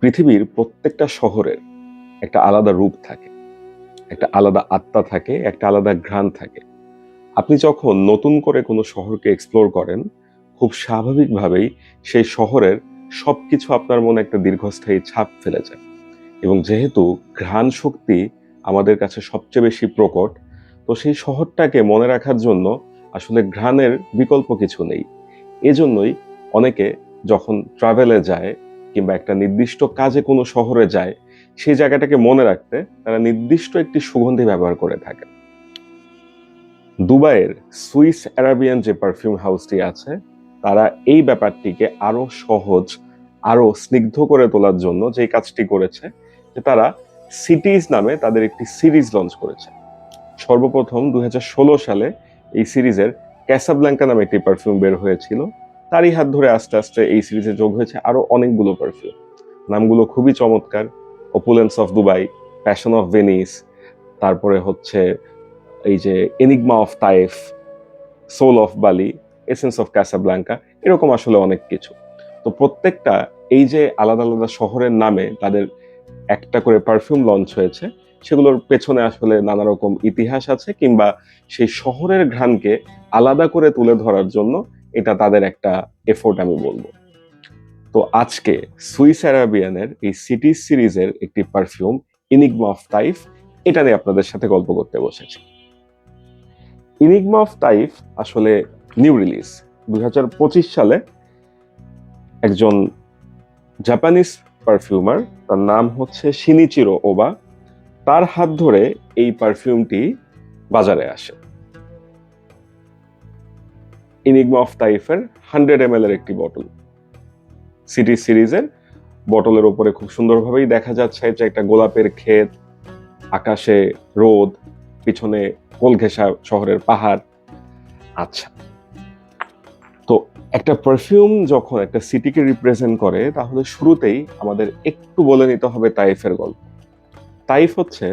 পৃথিবীর প্রত্যেকটা শহরের একটা আলাদা রূপ থাকে, একটা আলাদা আত্মা থাকে, একটা আলাদা ঘ্রাণ থাকে। আপনি যখন নতুন করে কোনো শহরকে এক্সপ্লোর করেন, খুব স্বাভাবিকভাবেই সেই শহরের সবকিছু আপনার মনে একটা দীর্ঘস্থায়ী ছাপ ফেলে যায়। এবং যেহেতু ঘ্রাণ শক্তি আমাদের কাছে সবচেয়ে বেশি প্রকট, তো সেই শহরটাকে মনে রাখার জন্য আসলে ঘ্রাণের বিকল্প কিছু নেই। এজন্যই অনেকে যখন ট্রাভেলে যায় কিংবা একটা নির্দিষ্ট কাজে কোনো শহরে যায়, সেই জায়গাটাকে মনে রাখতে তারা নির্দিষ্ট একটি সুগন্ধি ব্যবহার করে থাকে। দুবাইয়ের সুইস অ্যারাবিয়ান যে পারফিউম হাউসটি আছে, তারা এই ব্যাপারটিকে আরো সহজ, আরো স্নিগ্ধ করে তোলার জন্য যে কাজটি করেছে, যে তারা সিটিজ নামে তাদের একটি সিরিজ লঞ্চ করেছে। সর্বপ্রথম 2016 সালে এই সিরিজের ক্যাসাব্ল্যাঙ্কা নামে একটি পারফিউম বের হয়েছিল। তারই হাত ধরে আস্তে আস্তে এই সিরিজে যোগ হয়েছে আরো অনেকগুলো পারফিউম। নামগুলো খুবই চমৎকার: opulence of Dubai, passion of Venice, তারপরে হচ্ছে এই যে enigma of Taif, soul of Bali, essence of Casablanca, এরকম আসলে অনেক কিছু। তো প্রত্যেকটা এই যে আলাদা আলাদা শহরের নামে তাদের একটা করে পারফিউম লঞ্চ হয়েছে, সেগুলোর পেছনে আসলে নানা রকম ইতিহাস আছে, কিংবা সেই শহরের ঘ্রাণকে আলাদা করে তুলে ধরার জন্য এটা তাদের একটা এফোর্ট আমি বলবো। তো আজকে সুইস অ্যারাবিয়ানের এই সিটি সিরিজের একটি পারফিউম ইনিগমা অফ তাইফ, এটা নিয়ে আপনাদের সাথে গল্প করতে বসেছি। ইনিগমা অফ তাইফ আসলে নিউ রিলিজ 2025 সালে। একজন জাপানিজ পারফিউমার, তার নাম হচ্ছে শিনিচিরো ওবা, তার হাত ধরে এই পারফিউমটি বাজারে আসে। ইনিগমা অফ তাইফের 100 ml এর একটি বটল। সিটি সিরিজের বটলের উপরে খুব সুন্দরভাবেই দেখা যাচ্ছে যে একটা গোলাপের ক্ষেত, আকাশে রোদ, পিছনে কোলঘেঁষা শহরের পাহাড়। আচ্ছা, তো একটা পারফিউম যখন একটা সিটিকে রিপ্রেজেন্ট করে, তাহলে শুরুতেই আমাদের একটু বলে নিতে হবে তাইফের গল্প। তাইফ হচ্ছে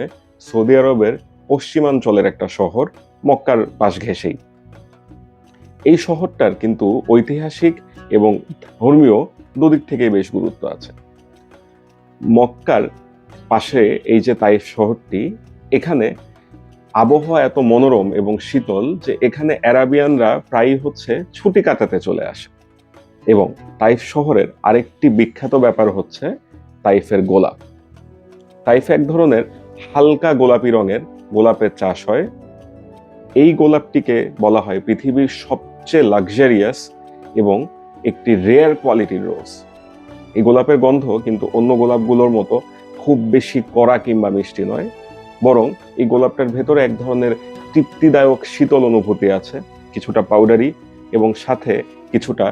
সৌদি আরবের পশ্চিমাঞ্চলের একটা শহর, মক্কার পাশ ঘেঁষেই। এই শহরটার কিন্তু ঐতিহাসিক এবং ধর্মীয় দুদিক থেকেই বেশ গুরুত্ব আছে। মক্কার পাশে এই যে তাইফ শহরটি, এখানে আবহাওয়া এত মনোরম এবং শীতল যে এখানে অ্যারাবিয়ানরা প্রায়ই হচ্ছে ছুটি কাটাতে চলে আসে। এবং তাইফ শহরের আরেকটি বিখ্যাত ব্যাপার হচ্ছে তাইফের গোলাপ। তাইফে এক ধরনের হালকা গোলাপি রঙের গোলাপের চাষ হয়। এই গোলাপটিকে বলা হয় পৃথিবীর সবচেয়ে লাক্সারিয়াস এবং একটি রেয়ার কোয়ালিটির রোজ। এই গোলাপের গন্ধ কিন্তু অন্য গোলাপগুলোর মতো খুব বেশি কড়া কিংবা মিষ্টি নয়, বরং এই গোলাপটার ভেতরে এক ধরনের তৃপ্তিদায়ক শীতল অনুভূতি আছে, কিছুটা পাউডারি, এবং সাথে কিছুটা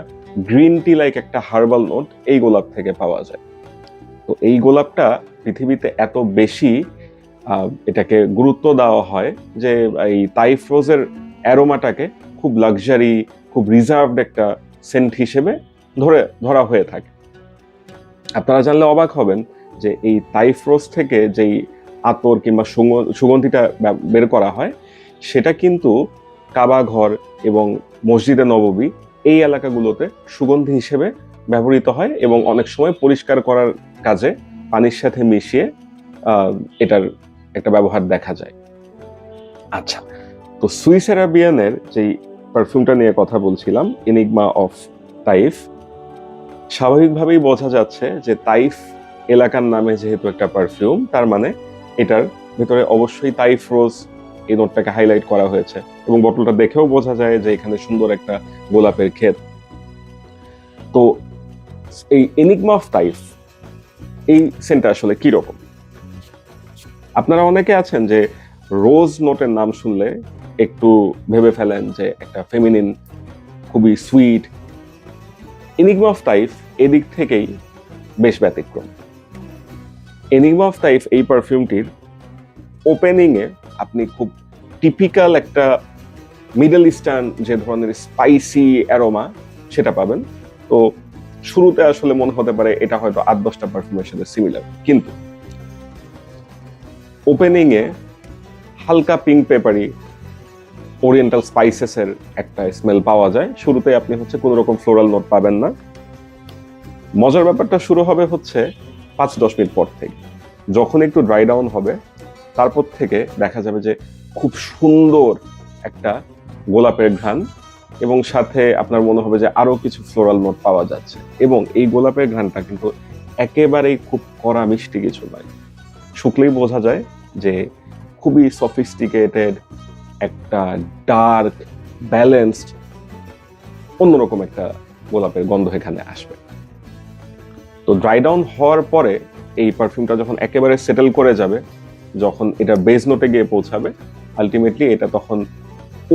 গ্রিন টি লাইক একটা হার্বাল নোট এই গোলাপ থেকে পাওয়া যায়। তো এই গোলাপটা পৃথিবীতে এত বেশি এটাকে গুরুত্ব দেওয়া হয় যে এই তাইফ রোজের অ্যারোমাটাকে খুব লাক্সারি, খুব রিজার্ভড একটা সেন্ট হিসেবে ধরা হয়ে থাকে। আপনারা জানলে অবাক হবেন যে এই তাইফ রোজ থেকে যেই আতর কিংবা সুগন্ধিটা বের করা হয়, সেটা কিন্তু কাবা ঘর এবং মসজিদে নববী এই এলাকাগুলোতে সুগন্ধি হিসেবে ব্যবহৃত হয়, এবং অনেক সময় পরিষ্কার করার কাজে পানির সাথে মিশিয়ে এটার একটা ব্যবহার দেখা যায়। আচ্ছা, তো সুইস অ্যারাবিয়ানের যেই পারফিউমটা নিয়ে কথা বলছিলাম, এনিগমা অফ তাইফ, স্বাভাবিকভাবেই বোঝা যাচ্ছে যে তাইফ এলাকার নামে যেহেতু একটা পারফিউম, তার মানে এটার ভেতরে অবশ্যই তাইফ রোজ এই নোটটাকে হাইলাইট করা হয়েছে, এবং বটলটা দেখেও বোঝা যায় যে এখানে সুন্দর একটা গোলাপের ক্ষেত। তো এই এনিগমা অফ তাইফ এই সেন্টটা আসলে কি রকম? আপনারা অনেকে আছেন যে রোজ নোটের নাম শুনলে একটু ভেবে ফেলেন যে একটা ফেমিনিন, খুবই সুইট। এনিগমা অফ তাইফ এদিক থেকেই বেশ ব্যতিক্রম। এনিগমা অফ তাইফ এই পারফিউমটির ওপেনিং এ আপনি খুব টিপিক্যাল একটা মিডল ইস্টার্ন যে ধরনের স্পাইসি অ্যারোমা সেটা পাবেন। তো শুরুতে আসলে মনে হতে পারে এটা হয়তো 8-10টা পারফিউমের সাথে সিমিলার, কিন্তু ওপেনিং এ হালকা পিঙ্ক পেপারি ওরিয়েন্টাল স্পাইসেস এর একটা স্মেল পাওয়া যায়। শুরুতে আপনি হচ্ছে কোনো রকম ফ্লোরাল নোট পাবেন না। মজার ব্যাপারটা শুরু হবে হচ্ছে 5-10 মিনিট পর থেকে। যখন একটু ড্রাই ডাউন হবে তারপর থেকে দেখা যাবে যে খুব সুন্দর একটা গোলাপের ঘ্রাণ, এবং সাথে আপনার মনে হবে যে আরো কিছু ফ্লোরাল নোট পাওয়া যাচ্ছে। এবং এই গোলাপের ঘ্রাণটা কিন্তু একেবারেই খুব কড়া মিষ্টি কিছু নয়, শুকলেই বোঝা যায় যে খুবই সফিস্টিকেটেড একটা ডার্ক ব্যালেন্সড অন্যরকম একটা গোলাপের গন্ধ এখানে আসবে। তো ড্রাই ডাউন হওয়ার পরে এই পারফিউমটা যখন একেবারে সেটেল করে যাবে, যখন এটা বেজ নোটে গিয়ে পৌঁছাবে, আলটিমেটলি এটা তখন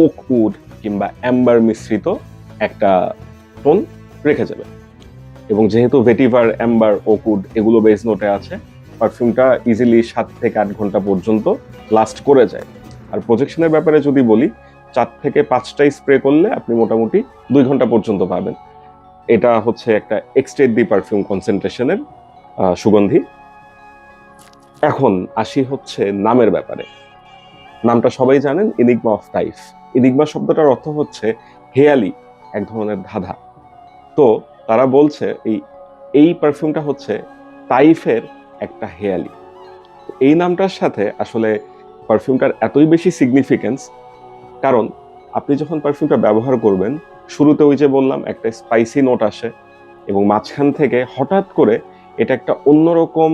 ওক উড কিংবা অ্যাম্বার মিশ্রিত একটা টোন রেখে যাবে। এবং যেহেতু ভেটিভার, অ্যাম্বার, ওক উড এগুলো বেজ নোটে আছে, পারফিউমটা ইজিলি 7 থেকে 8 ঘন্টা পর্যন্ত লাস্ট করে যায়। আর প্রজেকশনের ব্যাপারে যদি বলি, 4 থেকে 5টাই স্প্রে করলে আপনি মোটামুটি 2 ঘন্টা পর্যন্ত পাবেন। এটা হচ্ছে একটা এক্সটেড দি পারফিউম কনসেন্ট্রেশনের সুগন্ধি। এখন আসি হচ্ছে নামের ব্যাপারে। নামটা সবাই জানেন, এনিগমা অফ তাইফ। এনিগমা শব্দটার অর্থ হচ্ছে হেয়ালি, এক ধরনের ধাঁধা। তো তারা বলছে এই পারফিউমটা হচ্ছে তাইফের একটা হেয়ালি। এই নামটার সাথে আসলে পারফিউমটার এতই বেশি সিগনিফিকেন্স, কারণ আপনি যখন পারফিউমটা ব্যবহার করবেন, শুরুতে ওই যে বললাম একটা স্পাইসি নোট আসে, এবং মাঝখান থেকে হঠাৎ করে এটা একটা অন্যরকম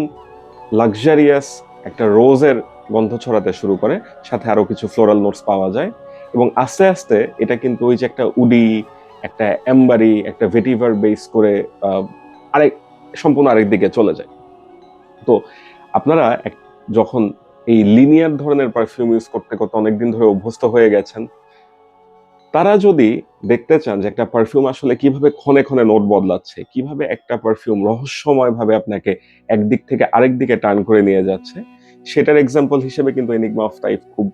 লাক্সারিয়াস একটা রোজের গন্ধ ছড়াতে শুরু করে, সাথে আরো কিছু ফ্লোরাল নোটস পাওয়া যায়। এবং আস্তে আস্তে এটা কিন্তু ওই যে একটা উডি, একটা এম্বারি, একটা ভেটিভার বেস করে আরেক সম্পূর্ণ আরেক দিকে চলে যায়। তো আপনারা যখন এই লিনিয়ার ধরনের পারফিউম ইউজ করতে করতে অনেকদিন ধরে অভ্যস্ত হয়ে গেছেন, তারা যদি দেখতে চান যে একটা পারফিউম আসলে কিভাবে ক্ষণে ক্ষণে নোট বদলাচ্ছে, কিভাবে একটা পারফিউম রহস্যময় ভাবে আপনাকে একদিক থেকে আরেক দিকে টার্ন করে নিয়ে যাচ্ছে, সেটার এক্সাম্পল হিসেবে কিন্তু এনিগমা অফ তাইফ খুব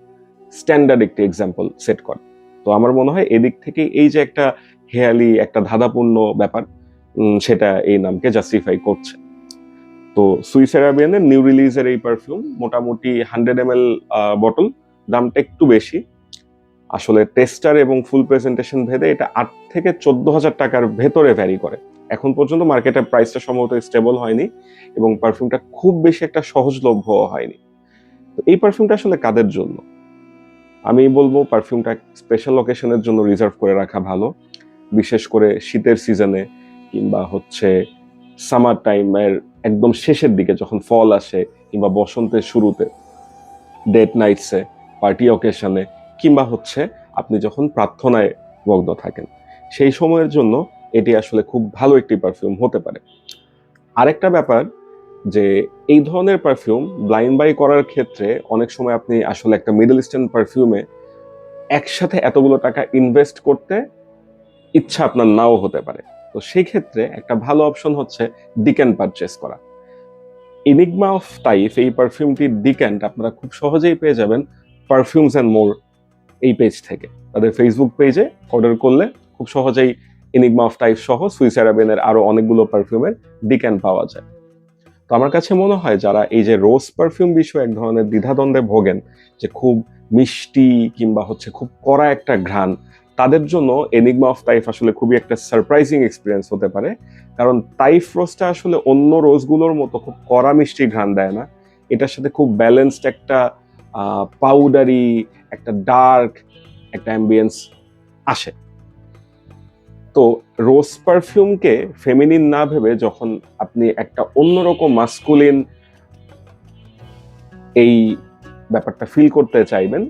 স্ট্যান্ডার্ড একটি এক্সাম্পল সেট করে। তো আমার মনে হয় এদিক থেকে এই যে একটা হেয়ালি, একটা ধাঁধাপূর্ণ ব্যাপার, সেটা এই নামকে জাস্টিফাই করছে। তো সুইস অ্যারাবিয়ানের নিউ রিলিজের এই পারফিউম মোটামুটি 100 ml বটল, দামটা একটু বেশি। আসলে টেস্টার এবং ফুল প্রেজেন্টেশন ভেদে এটা 8 থেকে 14,000 টাকার ভেতরে ভ্যারি করে। এখন পর্যন্ত মার্কেটে প্রাইসটা সম্ভবত স্টেবল হয়নি, এবং পারফিউমটা খুব বেশি একটা সহজলভ্য হয়নি। তো এই পারফিউমটা আসলে কাদের জন্য? আমি বলবো পারফিউমটা স্পেশাল অকেশনের জন্য রিজার্ভ করে রাখা ভালো, বিশেষ করে শীতের সিজনে কিংবা হচ্ছে সামার টাইমের একদম শেষের দিকে, যখন ফল আসে কিংবা বসন্তের শুরুতে, ডেট নাইটসে, পার্টি অকেশনে, কিংবা হচ্ছে আপনি যখন প্রার্থনায় মগ্ন থাকেন, সেই সময়ের জন্য এটি আসলে খুব ভালো একটি পারফিউম হতে পারে। আরেকটা ব্যাপার, যে এই ধরনের পারফিউম ব্লাইন্ড বাই করার ক্ষেত্রে অনেক সময় আপনি আসলে একটা মিডল ইস্টার্ন পারফিউমে একসাথে এতগুলো টাকা ইনভেস্ট করতে ইচ্ছা আপনার নাও হতে পারে। তো সেই ক্ষেত্রে একটা ভালো অপশন হচ্ছে ডিক্যান্ট পারচেস করা। এনিগমা অফ তাইফ এই পারফিউমটির ডিক্যান্ট আপনারা খুব সহজেই পেয়ে যাবেন পারফিউমস অ্যান্ড মোর এই পেজ থেকে। তাদের ফেসবুক পেজে অর্ডার করলে খুব সহজেই এনিগমা অফ তাইফ সহ সুইস অ্যারাবিয়ানের আরো অনেকগুলো পারফিউমের ডিক্যান্ট পাওয়া যায়। তো আমার কাছে মনে হয় যারা এই যে রোজ পারফিউম বিষয়ে এক ধরনের দ্বিধাদ্বন্দ্বে ভোগেন, যে খুব মিষ্টি কিংবা হচ্ছে খুব কড়া একটা ঘ্রাণ, তাদের জন্য এনিগমা অফ তাইফ আসলে খুবই একটা সারপ্রাইজিং এক্সপিরিয়েন্স হতে পারে। কারণ তাইফ রোজটা আসলে অন্য রোজগুলোর মতো খুব কড়া মিষ্টি ঘ্রাণ দেয় না, এটার সাথে খুব ব্যালেন্সড একটা পাউডারি, একটা ডার্ক একটা অ্যাম্বিয়েন্স আসে। তো রোজ পারফিউমকে ফেমিনিন না ভেবে যখন আপনি একটা অন্যরকম মাস্কুলিন এই ব্যাপারটা ফিল করতে চাইবেন,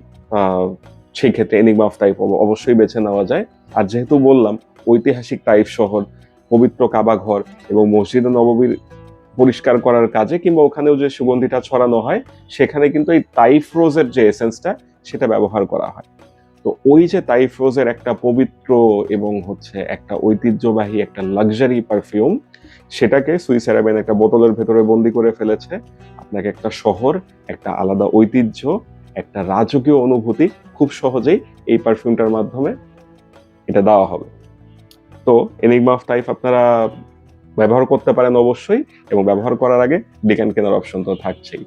সেই ক্ষেত্রে এনিগমা অফ তাইফ অবশ্যই বেছে নেওয়া যায়। আর যেহেতু বললাম ঐতিহাসিক তাইফ শহর, পবিত্র কাবা ঘর এবং মসজিদে নববীর পরিষ্কার করার কাজে কিংবা ওখানেও যে সুগন্ধিটা ছড়ানো হয়, সেখানে কিন্তু এই তাইফ রোজের যে এসেন্সটা সেটা ব্যবহার করা হয়। তো ওই যে তাইফ রোজের একটা পবিত্র এবং হচ্ছে একটা ঐতিহ্যবাহী একটা লাক্সারি পারফিউম, সেটাকে সুইস অ্যারাবিয়ান একটা বোতলের ভেতরে বন্দি করে ফেলেছে। আপনাকে একটা শহর, একটা আলাদা ঐতিহ্য, একটা রাজকীয় অনুভূতি খুব সহজেই এই পারফিউমটার মাধ্যমে এটা দেওয়া হবে। তো এনিগমা অফ তাইফ আপনারা ব্যবহার করতে পারেন অবশ্যই, এবং ব্যবহার করার আগে ডিক্যান্ট কেনার অপশন তো থাকছেই।